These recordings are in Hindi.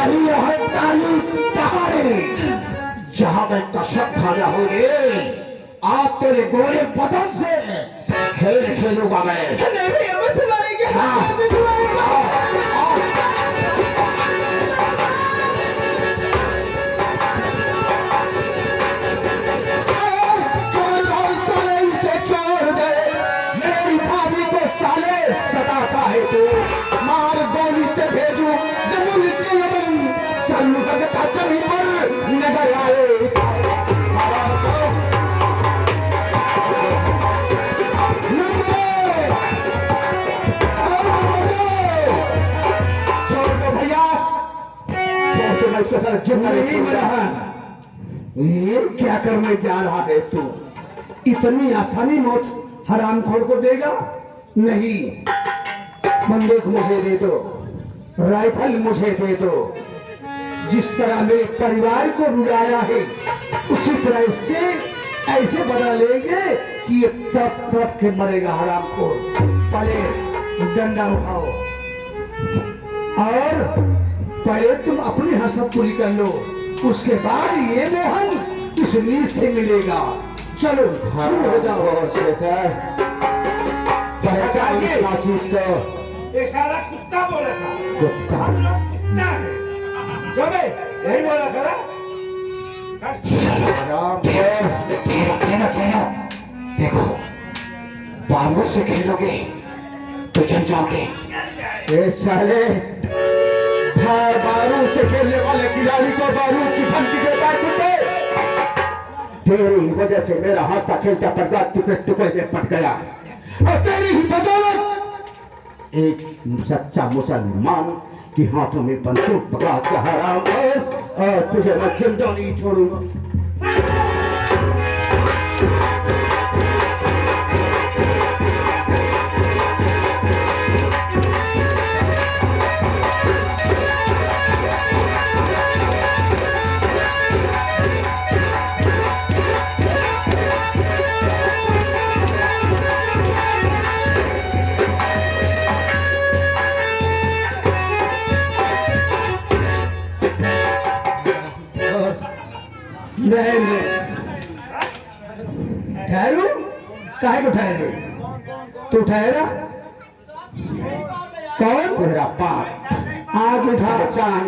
यही है काली पहाड़ी जहां मैं कसम खाना होंगे आप तेरे गोरे बदन से खेल खेलूंगा मैं। नहीं भैया मैं तुम्हारे के हाँ। मैं तुम्हारे मार गोली से भेजू जमुन के यमन सन्मुख का जमी पर नजर आए भैया तो मैं इसके साथ नहीं मिला है। ये क्या करने जा रहा है तू? इतनी आसानी मौत हरामखोर को देगा? नहीं, बंदूक मुझे दे दो, राइफल मुझे दे दो। जिस तरह मेरे परिवार को रुलाया है उसी तरह से ऐसे बना लेंगे कि ये तप तप के मरेगा हरामखोर। पहले डंडा उठाओ और पहले तुम अपनी हसरत पूरी कर लो, उसके बाद ये मोहन इस नीच से मिलेगा। चलो शुरू हो जाओ। पहचान के चीज को ये सारा कुत्ता बोला था। कुत्ता कुत्ता है जो बे यही बोला करा। देखो बाबू से खेलोगे तो जम जाओगे। ये साले बारूद से खेलने वाले खिलाड़ी को बारूद की धमकी देता है कुत्ते। तेरी वजह से मेरा हंसता खेलता परिवार टुकड़े टुकड़े में पट गया और तेरी ही बदौलत एक सच्चा मुसलमान की हाथों में बंदूक पकड़ा के हराम है और तुझे मैं जिंदा नहीं छोड़ूंगा। नहीं ठहरू काहे को ठहरे तू ठहरा कौन तेरा पाप आग उठा चांद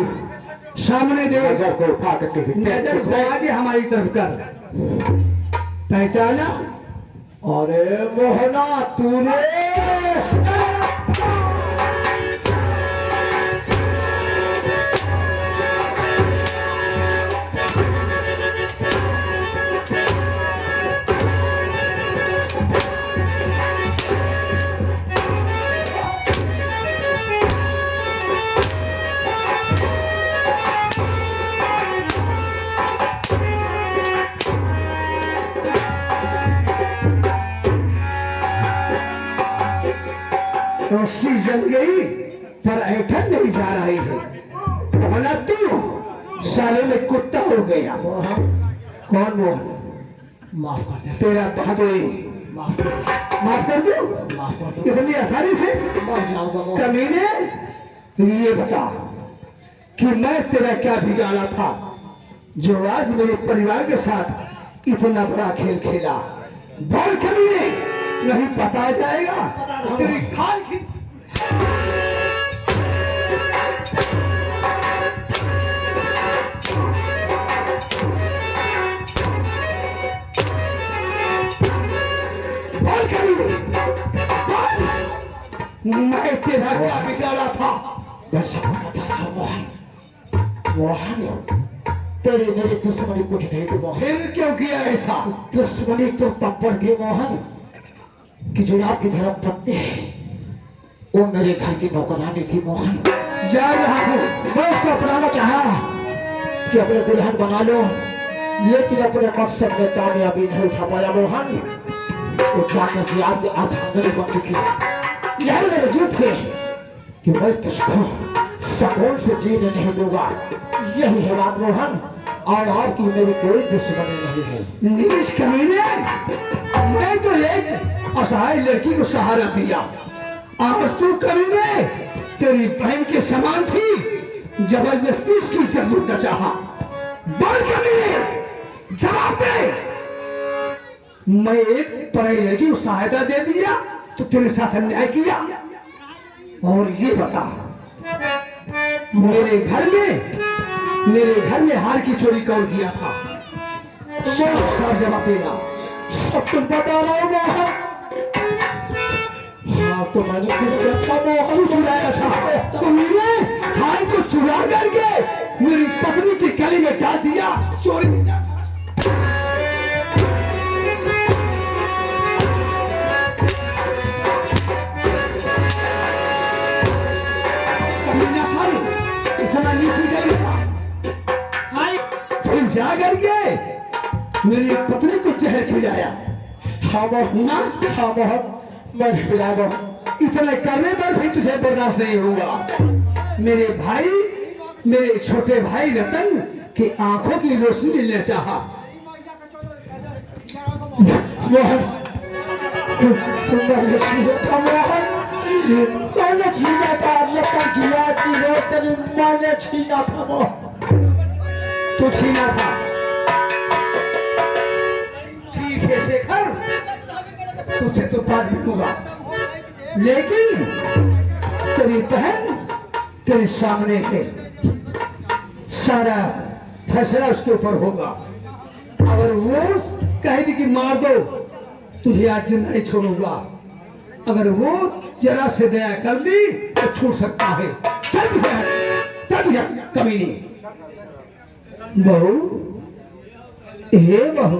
सामने दे नजर को उठा करके नजर को आगे हमारी तरफ कर पहचाना। अरे मोहना तूने रस्सी जल गई पर ऐठन नहीं जा रही है। बोला तू साले में कुत्ता हो गया। कौन वो? माफ कर दे तेरा बहादुरी माफ कर दो इतनी आसानी से कमीने। ये बता कि मैं तेरा क्या बिगाड़ा था जो आज मेरे परिवार के साथ इतना बड़ा खेल खेला? बोल कमीने, नहीं पता जाएगा तेरी खाल की। बोल कमीने, मैं तेरा क्या बिगाड़ा था? मोहन तेरे मेरे दुश्मनी कुछ नहीं थी मोहन। फिर क्यों किया ऐसा? दुश्मनी तो तब पर की मोहन कि जो आपकी धर्म पत्नी है वो मेरे घर की नौकरानी थी मोहन। जा रहा हूँ मैं उसको अपनाना चाहा कि अपने दुल्हन बना लो, लेकिन अपने मकसद में कामयाबी नहीं उठा पाया मोहन। वो जाकर की आपकी आधांगनी बन चुकी है। यही मेरे जीत थे कि मैं तुझको सुकून से जीने नहीं दूंगा। यही है बात मोहन, और आपकी मेरी कोई दुश्मनी नहीं है। नीच कमीने, मैं तो एक असहाय लड़की को सहारा दिया और तू कमीने तेरी बहन के समान थी जबरदस्ती उसकी इज्जत लूटना चाहा। बोल क्या नहीं, जवाब दे। मैं एक पढ़ाई लड़की को सहायता दे दिया तो तेरे साथ अन्याय किया। और ये बता, मेरे घर में हार की चोरी कौन किया था? सब जवाब देना। सब कुछ बता रहा हूँ मोहन। हाँ तो मैंने मोहन चुराया था, तो मैंने हार को चुरा करके मेरी पत्नी की गली में डाल दिया। चोरी इतना नीचे गई फिर जा करके मेरी पत्नी को जहर पिलाया। हाँ बहुत, हाँ बहुत मैंने पिलाया। इतना करने पर भी तुझे बर्दाश्त नहीं होगा। मेरे छोटे भाई रतन की आंखों की रोशनी लेना चाहा। मैंने छीना था रतन की याद की रोशनी, मैंने छीना था। तो छीना था ठीक है शेखर, तुझे तो बात लिखूंगा, लेकिन तेरी बहन तेरे सामने है, सारा फैसला उसके ऊपर होगा। अगर वो कहेगी कि मार दो, तुझे आज नहीं छोड़ूंगा। अगर वो जरा से दया कर दी तो छूट सकता है। चल कभी नहीं। बहू, हे बहू,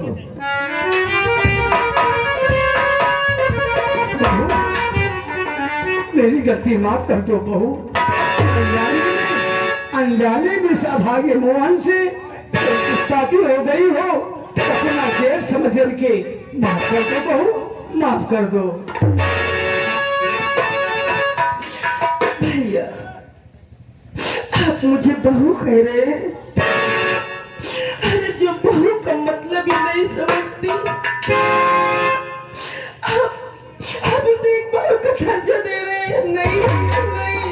मेरी गलती माफ कर दो बहू। अनजाने में इस अभागे मोहन से गुस्ताखी हो गई हो, अपना जेर समझ के माफ कर दो बहू, माफ कर दो। भैया, आप मुझे बहू कह रहे हैं? अरे जो बहू का मतलब ही नहीं समझती, आप उसे एक बहू का दर्जा दे रहे हैं। नहीं नहीं,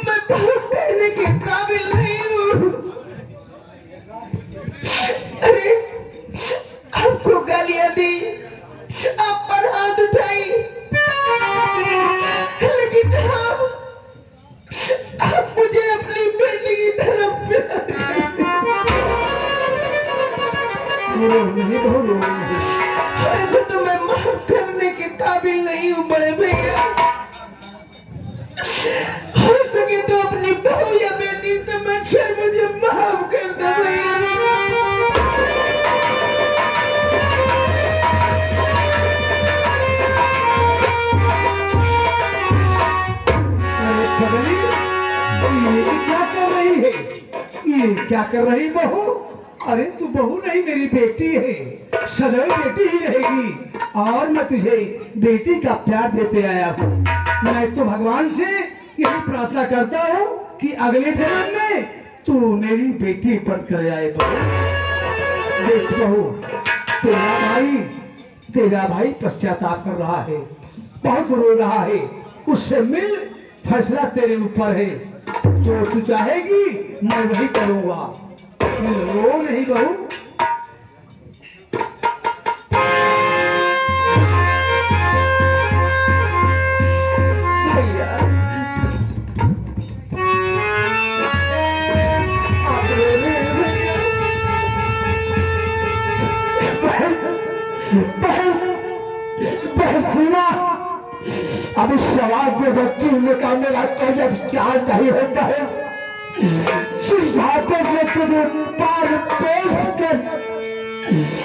मैं बहू कहने के काबिल नहीं हूँ। अरे आपको गालियां दी, आप पर हाथ उठाई, लेकिन आप मुझे अपनी बेटी की तरफ ऐसे तो मैं माफ करने के काबिल नहीं हूँ बड़े भैया। हो सके तो अपनी बहू या बेटी समझकर मुझे माफ कर दो भैया। ये क्या कर रही बहू? अरे तू बहू नहीं, मेरी बेटी है, सदैव बेटी ही रहेगी। और मैं तुझे बेटी का प्यार देते आया हूँ। मैं तो भगवान से यही प्रार्थना करता हूँ कि अगले जन्म में तू मेरी बेटी बनकर आए बहू। देख बहू, तेरा भाई पश्चाताप कर रहा है, बहुत रो रहा है। उससे मिल, फैसला तेरे ऊपर है। जो तू चाहेगी मैं वही करूंगा। रो नहीं बहू। अब इस सवाल पे व्यक्ति निकालने का कोई ख्याल नहीं होता है। पार पेश कर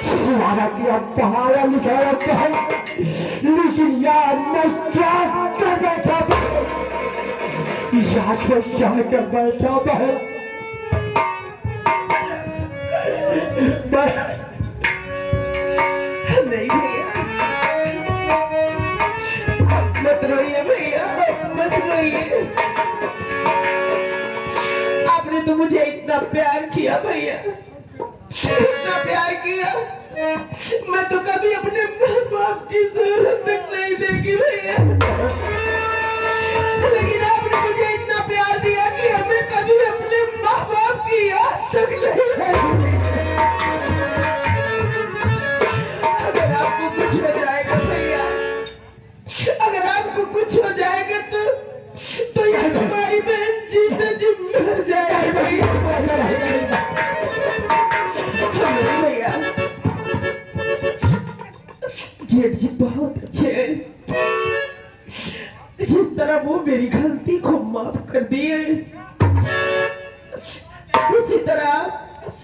सुहाना किया, पहाड़ा लिखाया है, लेकिन यार मैं क्या कर बैठा, याद को क्या कर बैठा है। नहीं मत रोइए भैया, मत रोइए। आपने तो मुझे इतना प्यार किया भैया, इतना प्यार किया, मैं तो कभी अपने माँ बाप की जरूरत तक नहीं देखी भैया। लेकिन आपने मुझे इतना प्यार दिया कि है, उसी तरह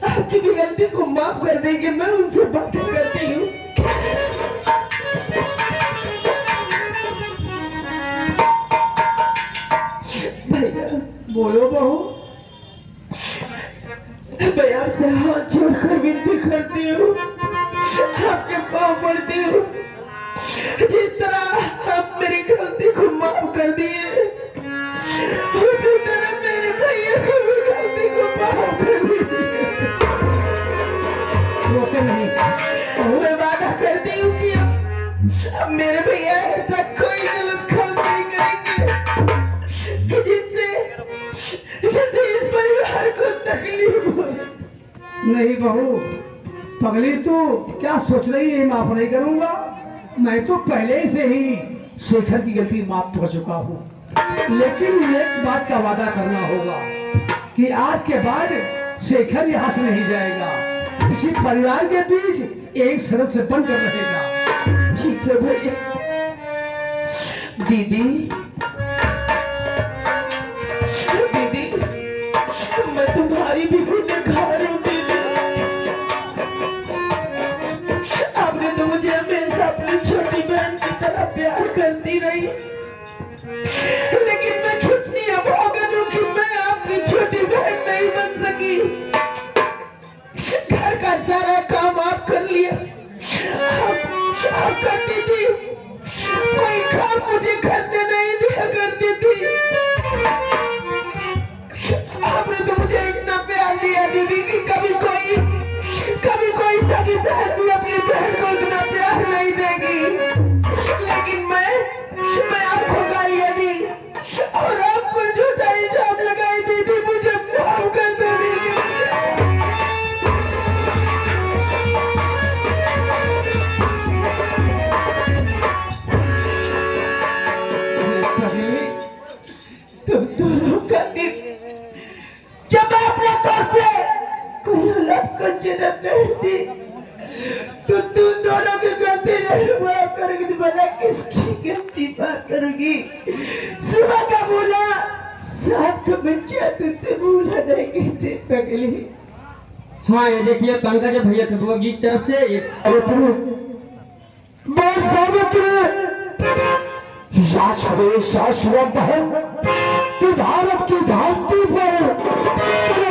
आपकी भी गलती को माफ कर देंगे। मैं उनसे बातें करती हूँ। भैया बोलो बहू। मैं आपसे हाथ जोड़कर विनती करती हूँ, आपके पाँव पड़ती हूँ। जिस तरह आप मेरी गलती को माफ कर दिए, उसी तरह मेरे भैया की भी गलती को माफ कर दीजिए। मैं वादा करती हूँ कि अब मेरे भैया ऐसा कोई गलत काम नहीं करेंगे कि जिससे इस परिवार को तकलीफ हो। नहीं बहू पगली, तू क्या सोच रही है? माफ नहीं करूंगा। मैं तो पहले से ही शेखर की गलती माफ कर चुका हूँ, लेकिन एक बात का वादा करना होगा कि आज के बाद शेखर यहाँ से नहीं जाएगा। इसी परिवार के बीच एक सदस्य बनकर रहेगा। ठीक है भैया। दीदी मैं तुम्हारी भी गुनहगार हूँ दीदी। आपने तो मुझे हमेशा अपनी छोटी बहन की तरह प्यार करती रही, लेकिन मैं कितनी अभागन हूँ कि मैं आपकी छोटी बहन नहीं बन सकी। घर का सारा काम आप कर लिया, आप करती थी, कोई काम मुझे करने नहीं दिया करती थी। आपने तो मुझे इतना प्यार दिया दीदी कि कभी कोई सगी बहन भी अपनी बहन को इतना प्यार नहीं देगी। लेकिन मैं आपको गालियां दी और आप पर झूठा इल्जाम लगाई। दीदी मुझे माफ कर दो दीदी। तुम दोनों का दिन जब आपने से कोई अलग को जन्म नहीं दी, तो तुम दोनों की गलती नहीं माफ करोगी तो भला किसकी गलती माफ करोगी? सुबह का बोला साथ का बच्चा तुझसे भूला नहीं कहते पगली। हाँ ये देखिए पंकज भैया कपूर की तरफ से एक शाश्वत बहन कि भारत की धरती पर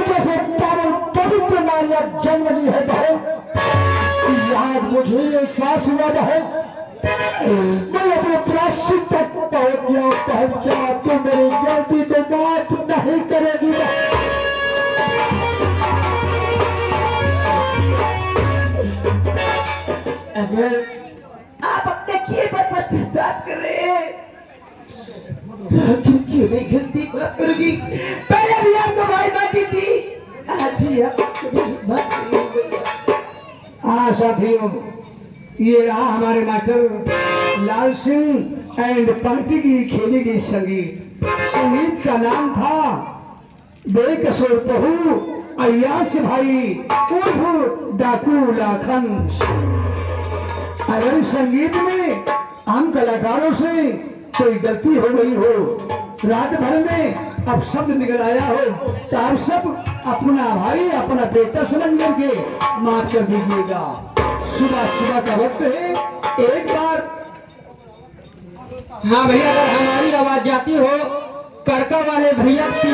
जैसे पावन पवित्र नारिया जन्म ली है बहन। याद मुझे एहसास हुआ बहन, मैं अपने प्राश्चित तक पहुंच गया बहन। क्या तुम मेरी गलती को माफ नहीं करेगी? अगर आप अपने किए पर पश्चाताप कर रहे हैं तो क्यों नहीं गलती माफ करोगी? पहले भी आपको भाई मानती थी, आज भी आपको हाँ साथियों, ये रहा हमारे master Lal Singh and party की खेली गई संगीत। संगीत का नाम था बेकसूर बहू अय्यास भाई उर्फ डाकू लाखन। अगर संगीत में हम कलाकारों से कोई गलती हो गई हो, रात भर में अब शब्द निकल आया हो, तो आप सब अपना भाई अपना बेटा समझ करके माफ कर दीजिएगा। सुबह का वक्त है, एक बार हाँ भैया अगर हमारी आवाज जाती हो, करका वाले भैया की